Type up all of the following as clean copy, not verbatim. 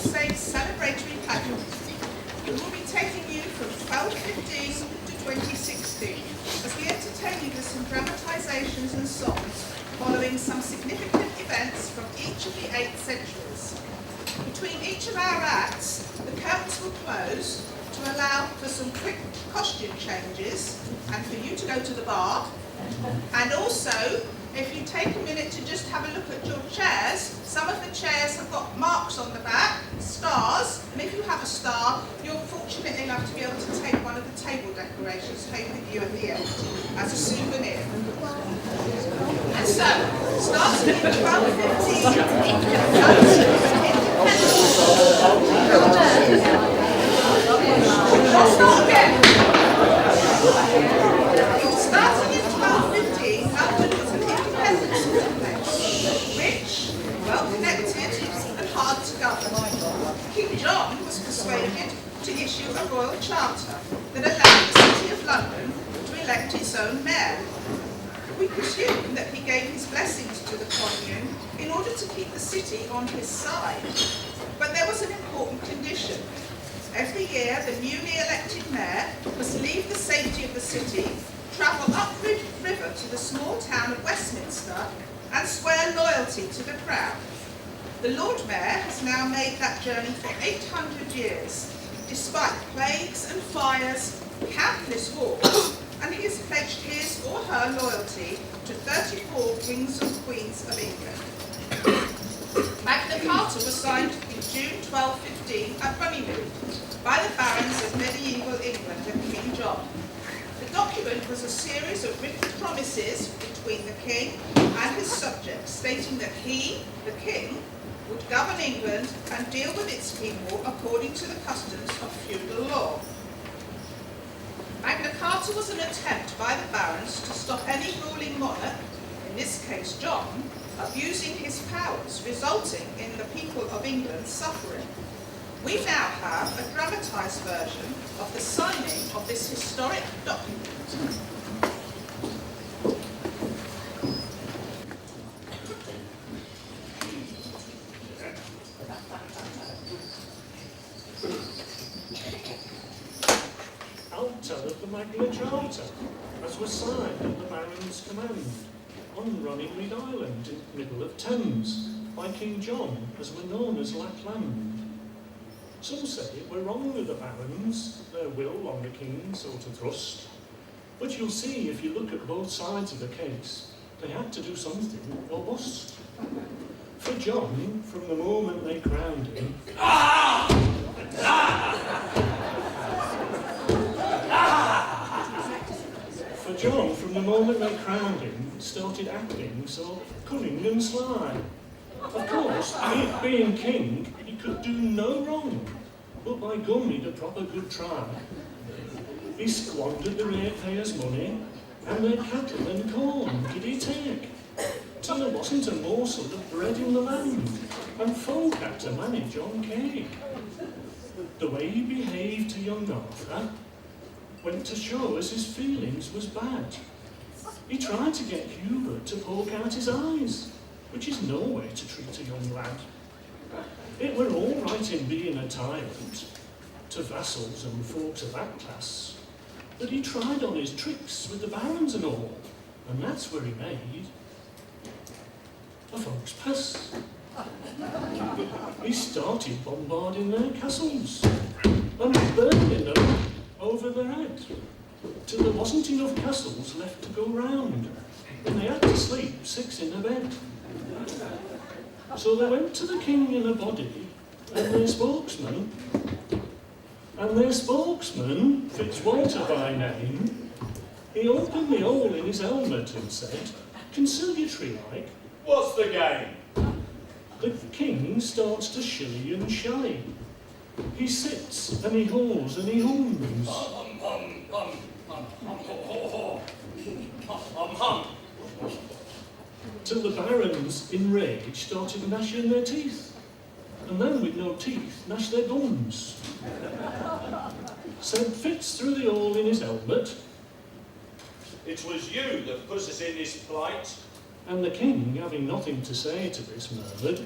Saints celebratory pageant. We will be taking you from 1215 to 2016 as we entertain you with some dramatisations and songs following some significant events from each of the 8 centuries. Between each of our acts, the curtains will close to allow for some quick costume changes and for you to go to the bar. And also, if you take a minute to just have a look at your chairs, some of the chairs have got marks on the back, stars, and if you have a star, you're fortunate enough to be able to take one of the table decorations home with you at the end as a souvenir. And so, starting in 1215, I'll start again. Starting in 1215, London was an independent sort of place, rich, well-connected, and hard to govern. King John was persuaded to issue a royal charter that allowed the City of London to elect its own mayor. We presume that he gave his blessings to the commune in order to keep the city on his side. But there was an important condition. Every year, the newly elected mayor must leave the safety of the city, travel up river to the small town of Westminster, and swear loyalty to the crown. The Lord Mayor has now made that journey for 800 years, despite plagues and fires, countless wars, and he has pledged his or her loyalty to 34 kings and queens of England. Magna Carta was signed in June 1215 at Runnymede by the barons of medieval England and King John. The document was a series of written promises between the king and his subjects, stating that he, the king, would govern England and deal with its people according to the customs of feudal law. Magna Carta was an attempt by the barons to stop any ruling monarch, in this case John, abusing his powers, resulting in the people of England suffering. We now have a dramatised version of the signing of this historic document. Altar of the Magna Charta, as was signed at the Baron's command, on Runnymede Island in the middle of Thames, by King John, as were known as Lapland. Some say we're wrong with the barons, their will on the king sort of thrust. But you'll see if you look at both sides of the case, they had to do something or bust. For John, from the moment they crowned him, For John, from the moment they crowned him, started acting so cunning and sly. Of course, being king, he could do no wrong, but by gum he'd a proper good try. He squandered the ratepayers' money, and their cattle and corn did he take, till there wasn't a morsel of bread in the land, and folk had to manage on cake. The way he behaved to young Arthur went to show as his feelings was bad. He tried to get Hubert to poke out his eyes, which is no way to treat a young lad. It were all right in being a tyrant to vassals and folks of that class, but he tried on his tricks with the barons and all, and that's where he made a folks' pass. He started bombarding their castles and burning them over their head, till there wasn't enough castles left to go round, and they had to sleep 6 in a bed. So they went to the king in a body, and their spokesman, Fitzwalter by name, he opened the hole in his helmet and said, conciliatory-like, "What's the game?" The king starts to shilly and shally. He sits and he haws and he hums. Till the barons, enraged, started gnashing their teeth, and then with no teeth, gnashed their gums. Sent Fitz through the hole in his helmet. "It was you that put us in this plight." And the king, having nothing to say to this, murmured,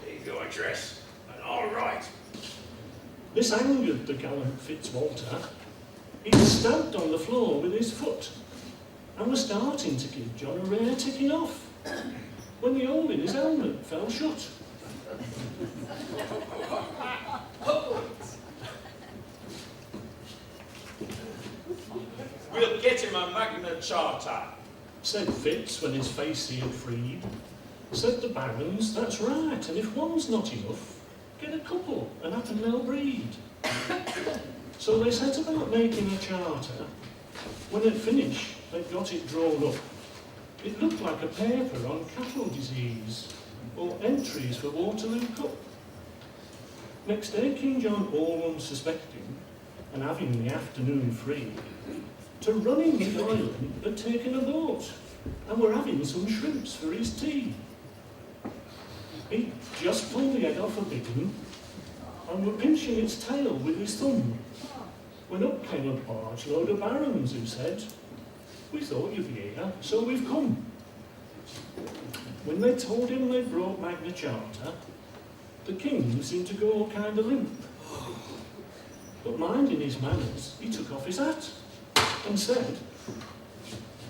"Leave your address, and All right. This angered the gallant Fitzwalter. He stamped on the floor with his foot and was starting to give John a rare ticking off when the hole in his helmet fell shut. We'll get him a Magna Charta, said Fitz when his face he had freed. Said the barons, that's right, and if one's not enough, get a couple and happen they'll breed. So they set about making a charter. When it finished, they got it drawn up. It looked like a paper on cattle disease, or entries for Waterloo Cup. Next day, King John, all unsuspecting, and having the afternoon free, to running the island had taken a boat, and were having some shrimps for his tea. He just pulled the head off a big one, and were pinching its tail with his thumb, when up came a barge load of barons who said, "We thought you'd be here, so we've come." When they told him they'd brought Magna Charta, the king seemed to go kind of limp. But minding his manners, he took off his hat and said,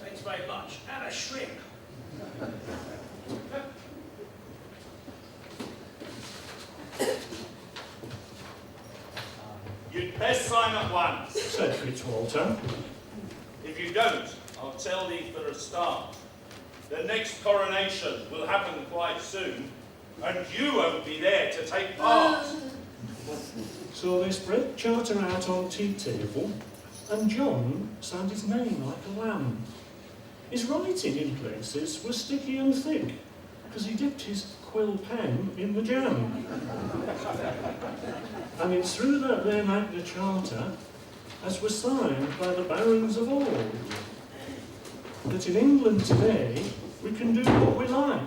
thanks very much, and a shrimp. You'd best sign at once. said Fitzwalter. If you don't, I'll tell thee for a start. The next coronation will happen quite soon, and you won't be there to take part. So they spread charter out on tea table, and John signed his name like a lamb. His writing in places was sticky and thick, because he dipped his quill pen in the jam. And it's through that there Magna Charta, as was signed by the barons of old, that in England today we can do what we like,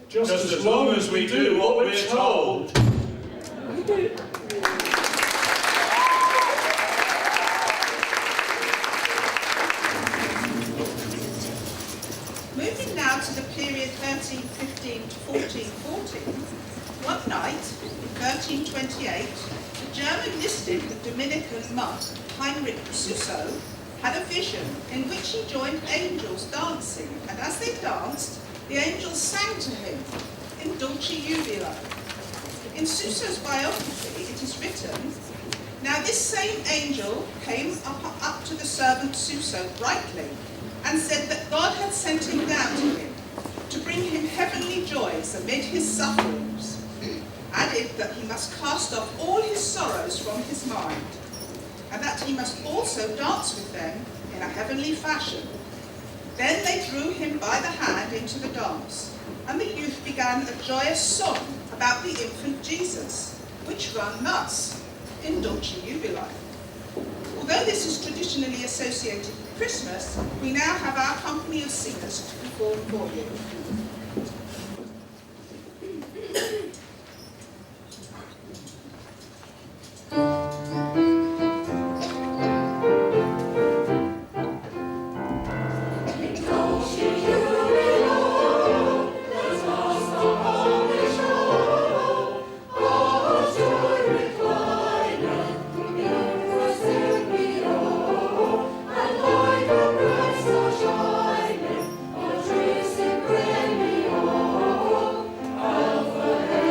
just as long as we do what we're told. Moving now to the period 1315 to 1414, one night in 1328, the German mystic and Dominican monk Heinrich Suso had a vision in which he joined angels dancing, and as they danced, the angels sang to him in Dulce Jubilo. In Suso's biography, it is written, "Now this same angel came up to the servant Suso brightly, and said that God had sent him down to him to bring him heavenly joys amid his sufferings, added that he must cast off all his sorrows from his mind, and that he must also dance with them in a heavenly fashion. Then they drew him by the hand into the dance, and the youth began a joyous song about the infant Jesus, which ran thus, in Dulce Jubilo." Although this is traditionally associated with Christmas, we now have our company of singers to perform for you. Alpha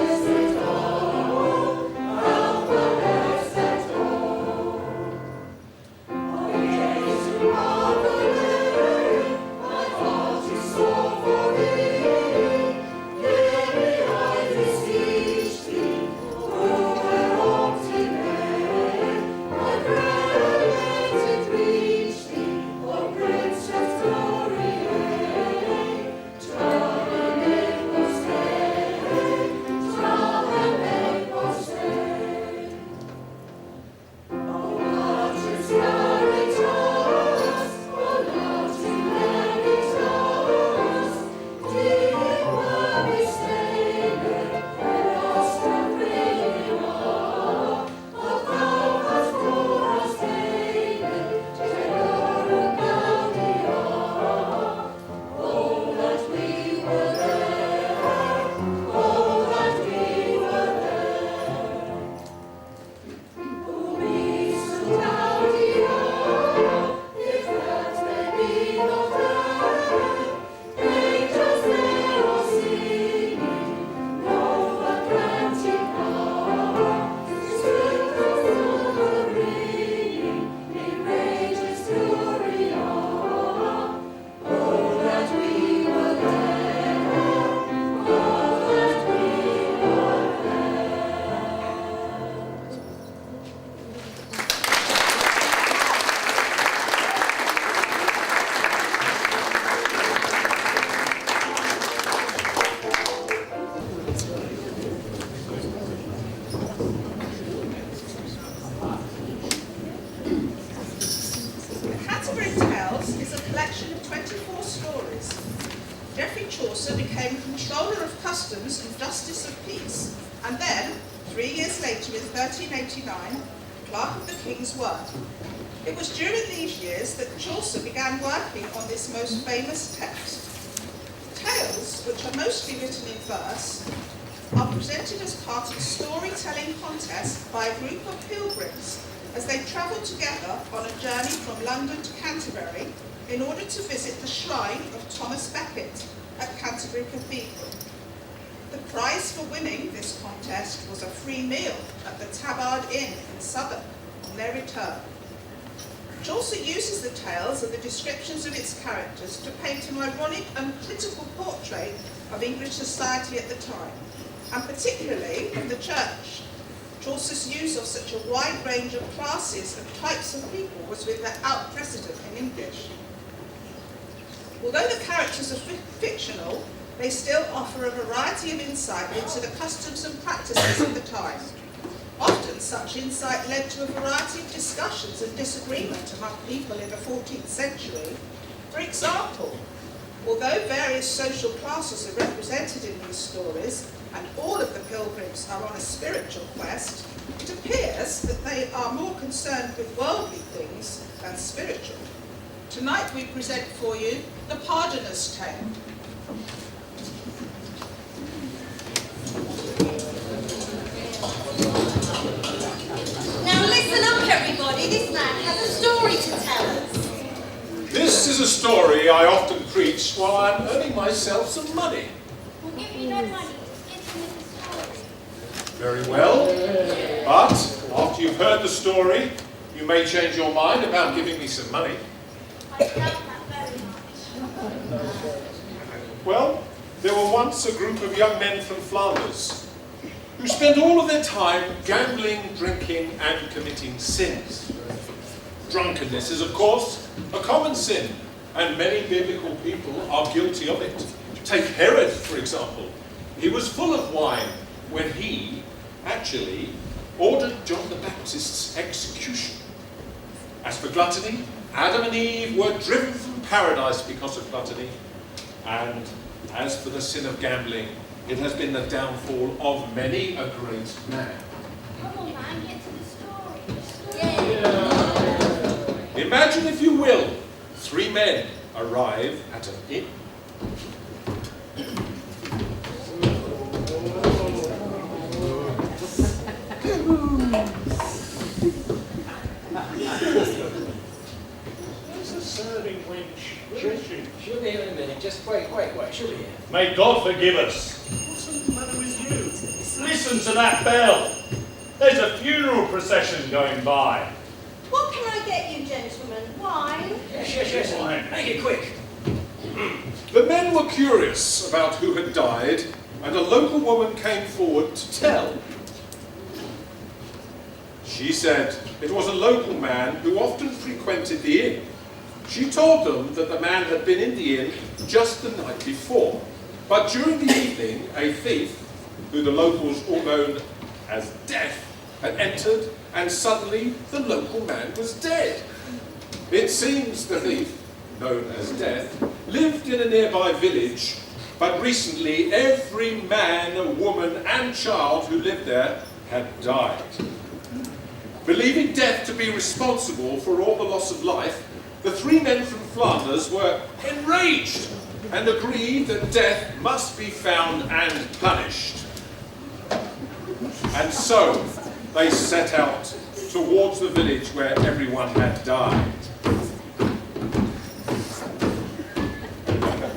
The Canterbury Tales is a collection of 24 stories. Geoffrey Chaucer became Controller of Customs and Justice of Peace, and then, 3 years later in 1389, Clerk of the King's Word. It was during these years that Chaucer began working on this most famous text. Tales, which are mostly written in verse, are presented as part of a storytelling contest by a group of pilgrims as they travelled together on a journey from London to Canterbury in order to visit the shrine of Thomas Becket at Canterbury Cathedral. The prize for winning this contest was a free meal at the Tabard Inn in Southwark on their return. Chaucer uses the tales and the descriptions of its characters to paint an ironic and critical portrait of English society at the time, and particularly of the church. Chaucer's use of such a wide range of classes and types of people was without precedent in English. Although the characters are fictional, they still offer a variety of insight into the customs and practices of the time. Often such insight led to a variety of discussions and disagreement among people in the 14th century. For example, although various social classes are represented in these stories, and all of the pilgrims are on a spiritual quest, it appears that they are more concerned with worldly things than spiritual. Tonight we present for you the Pardoner's Tale. Now listen up, everybody. This man has a story to tell us. This is a story I often preach while I'm earning myself some money. We'll give you no money. It's in the story. Very well. But after you've heard the story, you may change your mind about giving me some money. I doubt that very much. Well, there were once a group of young men from Flanders who spent all of their time gambling, drinking, and committing sins. Drunkenness is, of course, a common sin, and many biblical people are guilty of it. Take Herod, for example. He was full of wine when he actually ordered John the Baptist's execution. As for gluttony, Adam and Eve were driven from paradise because of gluttony. And as for the sin of gambling, it has been the downfall of many a great man. Come on, man, get to the story. Imagine, if you will, 3 men arrive at an inn. Where's the serving wench? She'll be here in a minute. Just wait. She'll be here. May God forgive us. What's the matter with you? Listen to that bell. There's a funeral procession going by. What can I get you, gentlemen? Wine? Yes. Wine. Make it quick. The men were curious about who had died, and a local woman came forward to tell. She said it was a local man who often frequented the inn. She told them that the man had been in the inn just the night before, but during the evening, a thief, who the locals all known as Death, had entered, and suddenly the local man was dead. It seems the thief, known as Death, lived in a nearby village, but recently every man, woman, and child who lived there had died. Believing Death to be responsible for all the loss of life, the 3 men from Flanders were enraged and agreed that Death must be found and punished. And so they set out towards the village where everyone had died.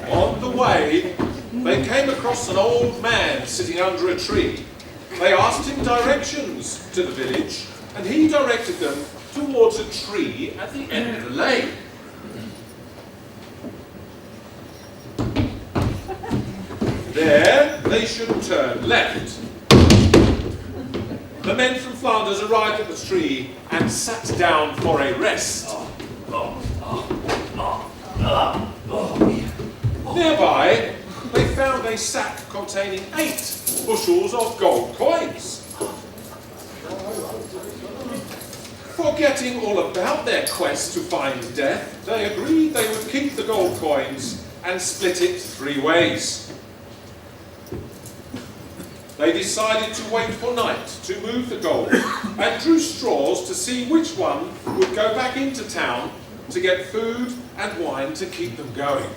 On the way, they came across an old man sitting under a tree. They asked him directions to the village, and he directed them towards a tree at the end of the lane. There, they should turn left. The men from Flanders arrived at the tree and sat down for a rest. Nearby, they found a sack containing 8 bushels of gold coins. Forgetting all about their quest to find death, they agreed they would keep the gold coins and split it 3 ways. They decided to wait for night to move the gold and drew straws to see which one would go back into town to get food and wine to keep them going.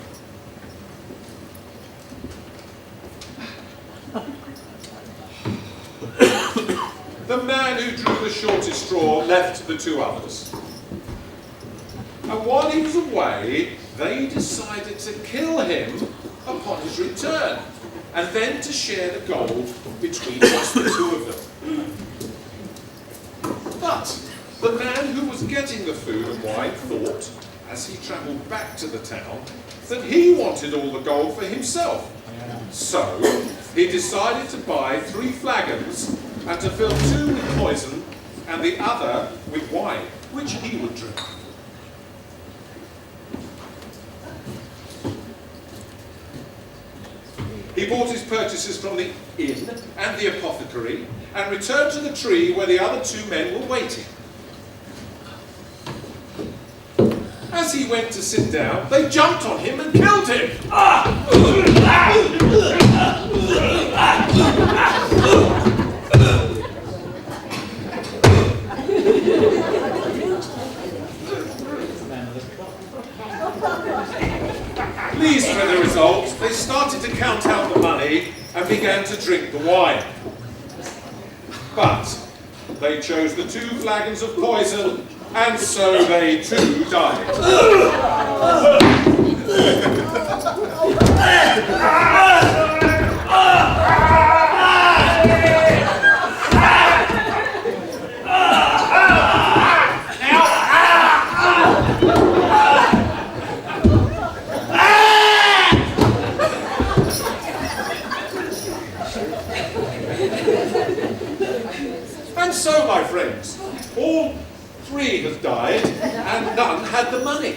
The man who drew the shortest straw left the 2 others. And while he was away, they decided to kill him upon his return, and then to share the gold between just the 2 of them. But the man who was getting the food and wine thought, as he travelled back to the town, that he wanted all the gold for himself. So he decided to buy 3 flagons and to fill 2 with poison and the other with wine, which he would drink. He bought his purchases from the inn and the apothecary and returned to the tree where the other 2 men were waiting. As he went to sit down, they jumped on him and killed him. Pleased with the result, they started to count out the money and began to drink the wine. But they chose the 2 flagons of poison, and so they too died. And so, my friends, all 3 have died and none had the money.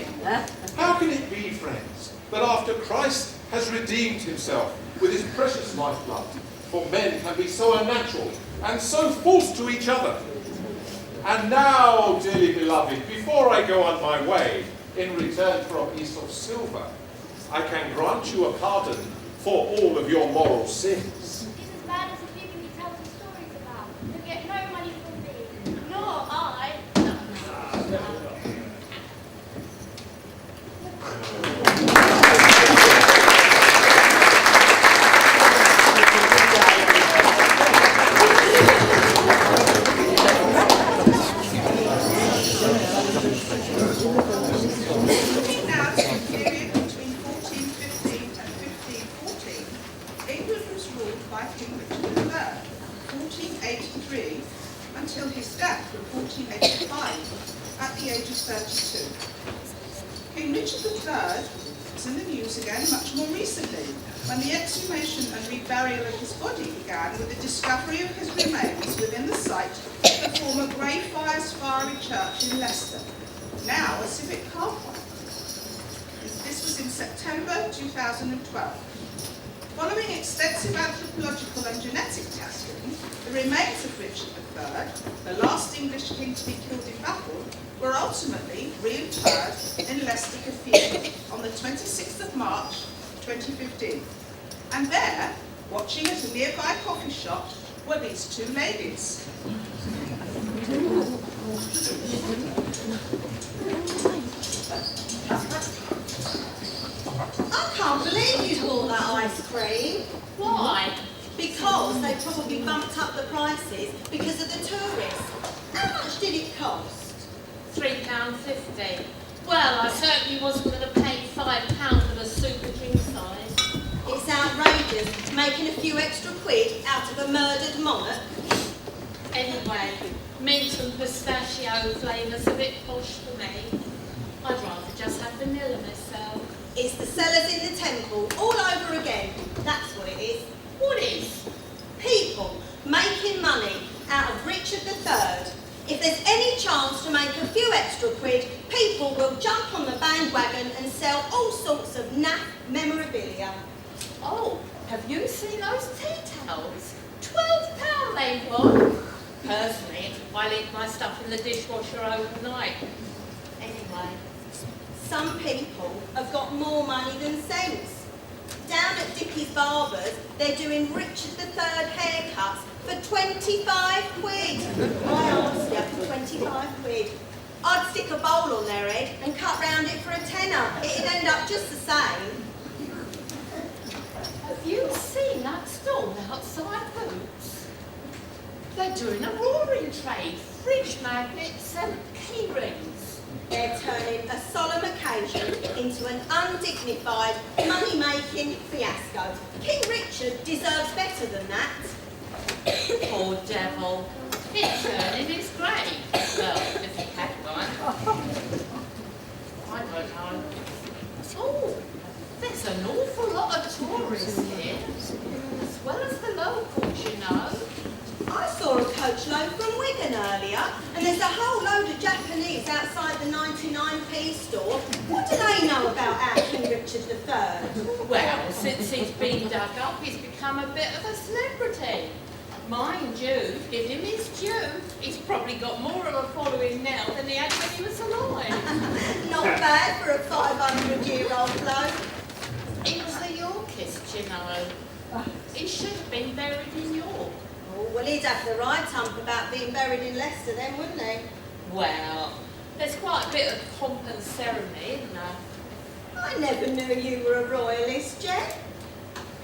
How can it be, friends, that after Christ has redeemed himself with his precious lifeblood, for men can be so unnatural and so false to each other? And now, dearly beloved, before I go on my way, in return for a piece of silver, I can grant you a pardon for all of your moral sins. It's as bad as the people you tell the stories about. You'll get no money from me. Nor I. Looking now to the period between 1415 and 1514, England was ruled by King Richard III, 1483, until his death in 1485, at the age of 32. King Richard III was in the news again much more recently, when the exhumation and reburial of his body began with the discovery of his remains within the site of the former Greyfriars Friary Church in Leicester, now a civic car park. This was in September 2012. Following extensive anthropological and genetic testing, the remains of Richard III, the last English king to be killed in battle, were ultimately reinterred in Leicester Cathedral on the 26th of March 2015. And there, watching at a nearby coffee shop, were these 2 ladies. I can't believe you bought that ice cream. Why? Because they probably bumped up the prices because of the tourists. How much did it cost? £3.50. Well, I certainly wasn't going to pay £5 for the super king size. It's outrageous, making a few extra quid out of a murdered monarch. Anyway, mint and pistachio flavour's a bit posh for me. I'd rather just have vanilla myself. It's the sellers in the temple all over again. That's what it is. What is? People making money out of Richard III. If there's any chance to make a few extra quid, people will jump on the bandwagon and sell all sorts of naff memorabilia. Oh, have you seen those tea towels? £12 they want. Personally, I leave my stuff in the dishwasher overnight. Anyway. Some people have got more money than sense. Down at Dickie's Barbers, they're doing Richard III haircuts for 25 quid. I asked you for 25 quid. I'd stick a bowl on their head and cut round it for a tenner. It'd end up just the same. Have you seen that stall outside Boots? They're doing a roaring trade, fridge magnets and key rings. They're turning a solemn occasion into an undignified, money-making fiasco. King Richard deserves better than that. Poor devil. He'd turn in his grave. Well, if he had one. I don't know. Oh, there's an awful lot of tourists here, as well as the locals, you know. I saw a coachload from Wigan earlier, and there's a whole load of Japanese outside the 99p store. What do they know about our King Richard III? Well, since he's been dug up, he's become a bit of a celebrity. Mind you, give him his due. He's probably got more of a following now than he had when he was alive. Not bad for a 500-year-old bloke. He was a Yorkist, you know. He should have been buried in York. Oh, well, he'd have the right hump about being buried in Leicester then, wouldn't he? Well, there's quite a bit of pomp and ceremony, isn't there? I never knew you were a royalist, Jen.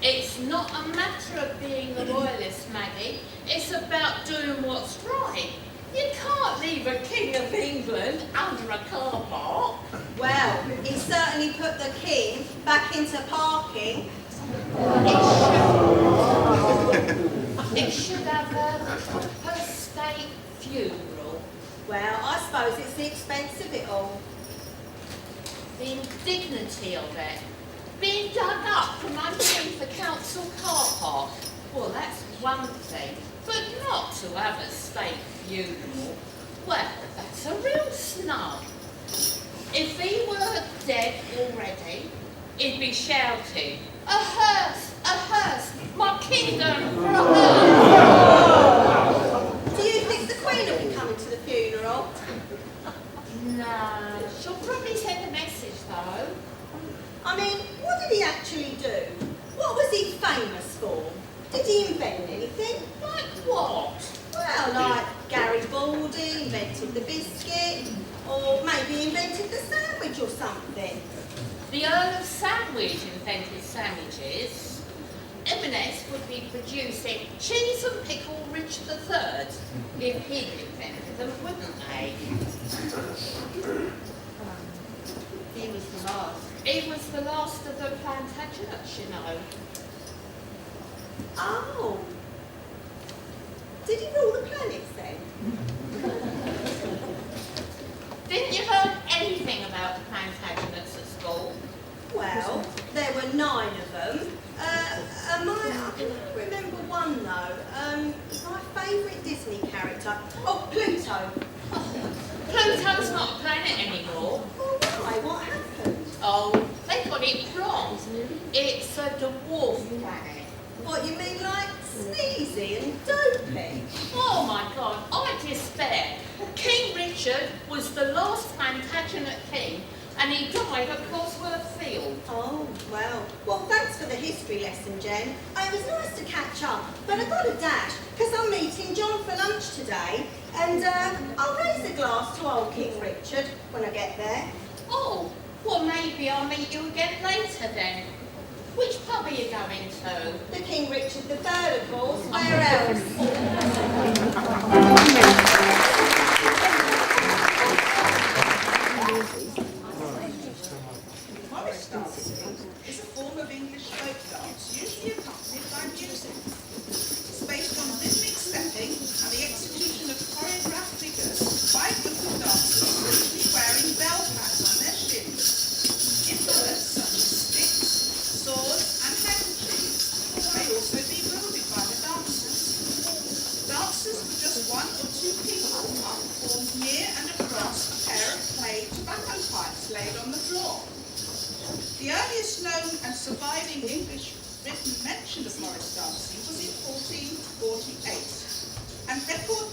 It's not a matter of being a royalist, Maggie. It's about doing what's right. You can't leave a King of England under a car park. Well, he certainly put the king back into parking. It should have a proper state funeral. Well, I suppose it's the expense of it all. The indignity of it. Being dug up from underneath the council car park. Well, that's one thing. But not to have a state funeral. Well, that's a real snub. If he were dead already, he'd be shouting, "A hearse! A hearse! My kingdom for a hearse!" Do you think the Queen will be coming to the funeral? No, she'll probably send a message though. I mean, what did he actually do? What was he famous for? Did he invent anything? Like what? Well, like Gary Baldy invented the biscuit, or maybe he invented the sandwich or something. The Earl of Sandwich invented sandwiches. M&S would be producing cheese and pickle Richard III if he'd invented them, wouldn't they? He was the last. He was the last of the Plantagenets, you know. Oh. Did he rule the planets then? Didn't you learn anything about the Plantagenets at school? Well, there were 9 of them. I can remember one though. My favourite Disney character. Oh, Pluto. Pluto's not a planet anymore. Oh, why? What happened? Oh, they got it wrong. It's a dwarf planet. What, you mean like sneezy and dopey? Oh my God, I despair. King Richard was the last Plantagenet king, and he died at Cosworth Field. Oh, well, thanks for the history lesson, Jen. It was nice to catch up, but I've got to dash, because I'm meeting John for lunch today, and I'll raise a glass to old King Richard when I get there. Oh, well maybe I'll meet you again later then. Which pub are you going to? The King Richard III, of course. Where else? Morris dancing is a form of English folk dance usually accompanied by music. It's based on rhythmic stepping and the execution of choreographed figures by a group of dancers usually wearing bell pads on their shins. Implements such as sticks, swords and handkerchiefs may also be wielded by the dancers. Dances with just 1 or 2 people are performed near and across a pair of clay tobacco pipes laid on the floor. The earliest known and surviving English written mention of Morris dancing was in 1448, and record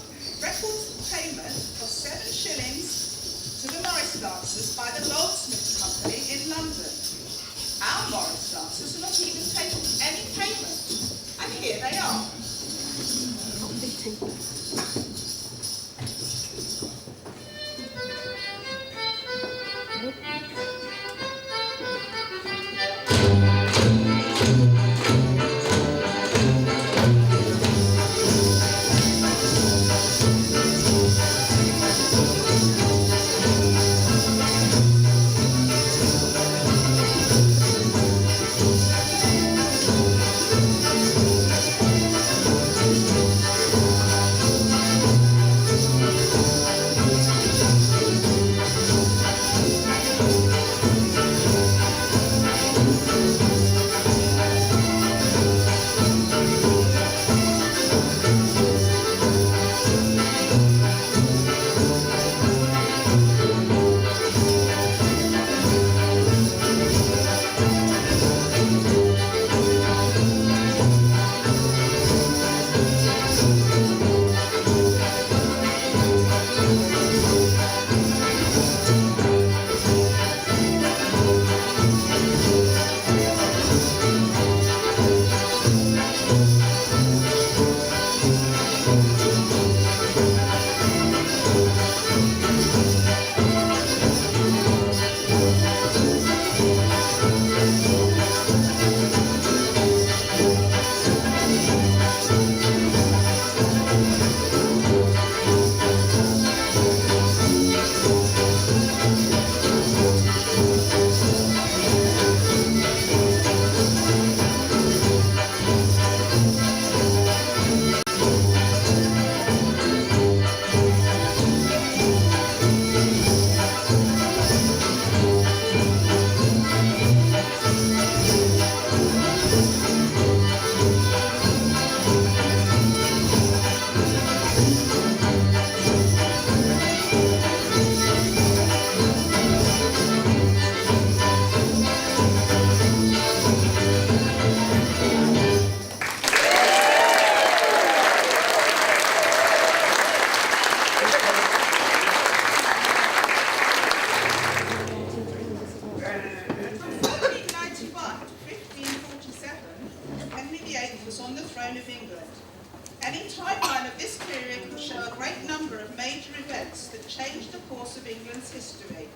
events that changed the course of England's history.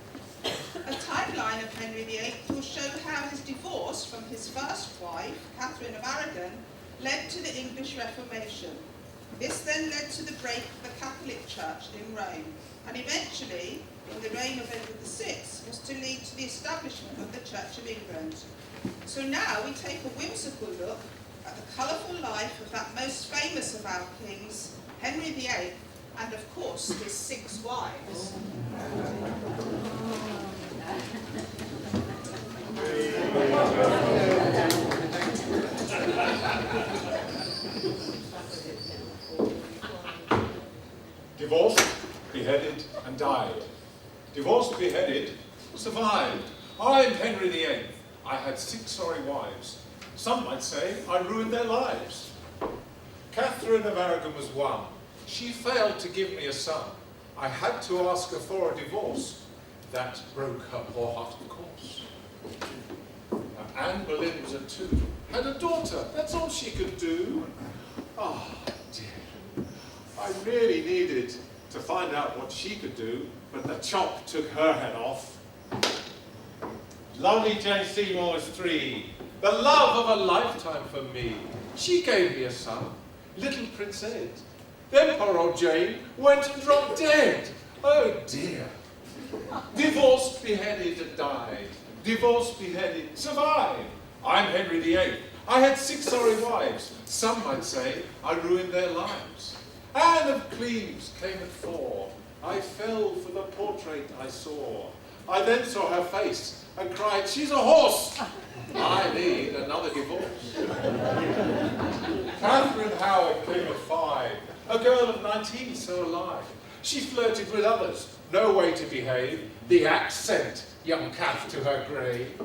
A timeline of Henry VIII will show how his divorce from his first wife, Catherine of Aragon, led to the English Reformation. This then led to the break of the Catholic Church in Rome, and eventually, in the reign of Edward VI, was to lead to the establishment of the Church of England. So now we take a whimsical look at the colourful life of that most famous of our kings, Henry VIII, and of course his 6 wives. Divorced, beheaded, and died. Divorced, beheaded, survived. I'm Henry VIII. I had 6 sorry wives. Some might say I ruined their lives. Catherine of Aragon was one. She failed to give me a son. I had to ask her for a divorce. That broke her poor heart, of course. Anne Boleyn was a 2. Had a daughter. That's all she could do. Oh, dear. I really needed to find out what she could do, but the chop took her head off. Lovely Jane Seymour was 3. The love of a lifetime for me. She gave me a son, little Prince Ed. Then poor old Jane went and dropped dead. Oh dear. Divorced, beheaded, and died. Divorced, beheaded, survived. I'm Henry VIII. I had 6 sorry wives. Some might say I ruined their lives. Anne of Cleves came at 4. I fell for the portrait I saw. I then saw her face and cried, she's a horse. I need another divorce. Catherine Howard came at 5. A girl of 19, so alive. She flirted with others, no way to behave. The axe sent young Cath to her grave.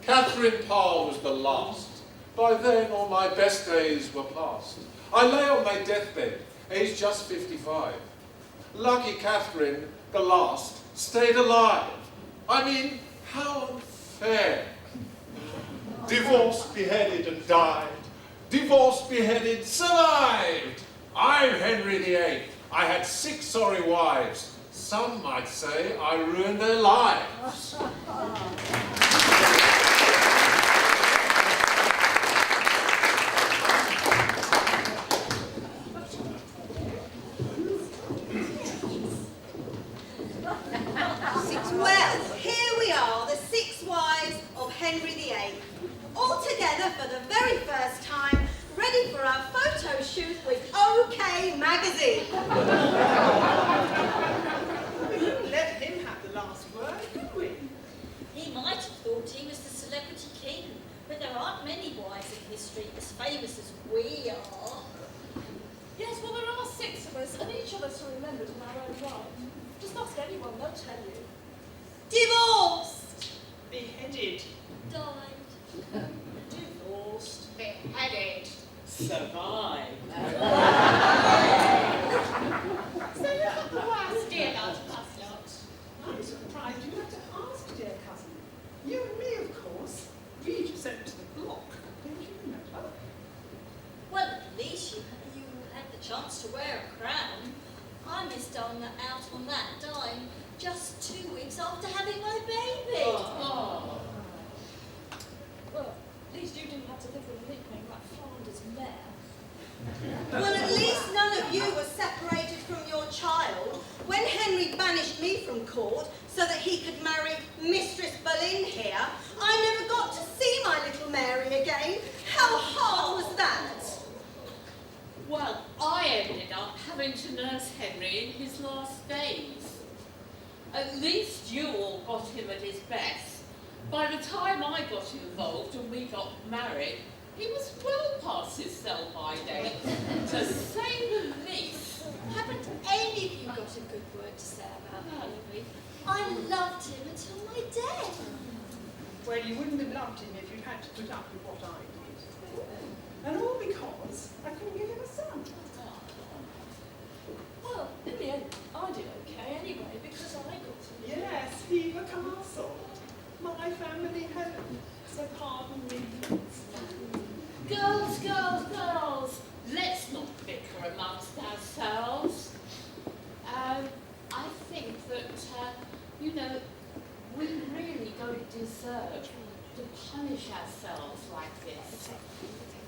Catherine Parr was the last. By then all my best days were past. I lay on my deathbed, aged just 55. Lucky Catherine, the last, stayed alive. I mean, how unfair. Divorced, beheaded, and died. Divorced, beheaded, survived. I'm Henry VIII. I had 6 sorry wives. Some might say I ruined their lives. Well, here we are, the 6 wives of Henry VIII, all together for the very first time, ready for our photo shoot with OK Magazine. We couldn't let him have the last word, could we? He might have thought he was the celebrity king, but there aren't many wives in history as famous as we are. Yes, well, there are 6 of us, and each of us are remembered in our own right. Just ask anyone, they'll tell you. Divorced. Beheaded. Died. Divorced. Beheaded. Survive. So you're not the worst, dear lad, of us lot. I'm surprised you had to ask, dear cousin. You and me, of course. We just sent to the block. Don't you remember? Well, at least you had the chance to wear a crown. I missed out on that dime just 2 weeks after having my baby. Oh. Well, at least you didn't have to live with a nickname like Flanders Mare. Well, at least none of you were separated from your child when Henry banished me from court so that he could marry Mistress Boleyn here. I never got to see my little Mary again. How hard was that? Well, I ended up having to nurse Henry in his last days. At least you all got him at his best. By the time I got involved and we got married, he was well past his sell-by date, to say the least. Haven't any of you got a good word to say about Henry? I loved him until my death. Well, you wouldn't have loved him if you'd had to put up with what I did. And all because I couldn't give him a son. Well, in the end, I did okay anyway, because I got to. Yes, Hever Castle. My family home. So pardon me, please. Girls, girls, girls, let's not bicker amongst ourselves. III to punish ourselves like this?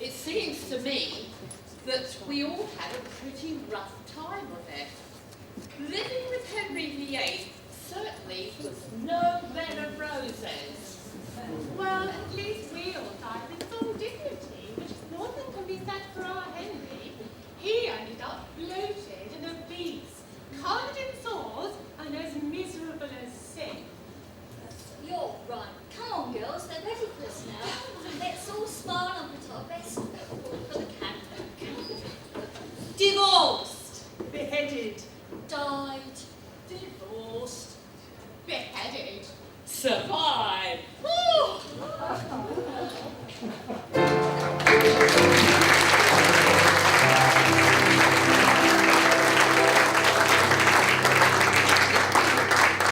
It seems to me that we all had a pretty rough time of it. Living with Henry VIII certainly was no bed of roses. Well, at least we all died with full dignity, which is more than can be said for our Henry. He ended up bloated and obese, covered in sores, and as miserable as sin. You're right. Come on, girls, they're ready for us now. Let's all smile and put our best foot forward for the candidate. Divorced. Beheaded. Died.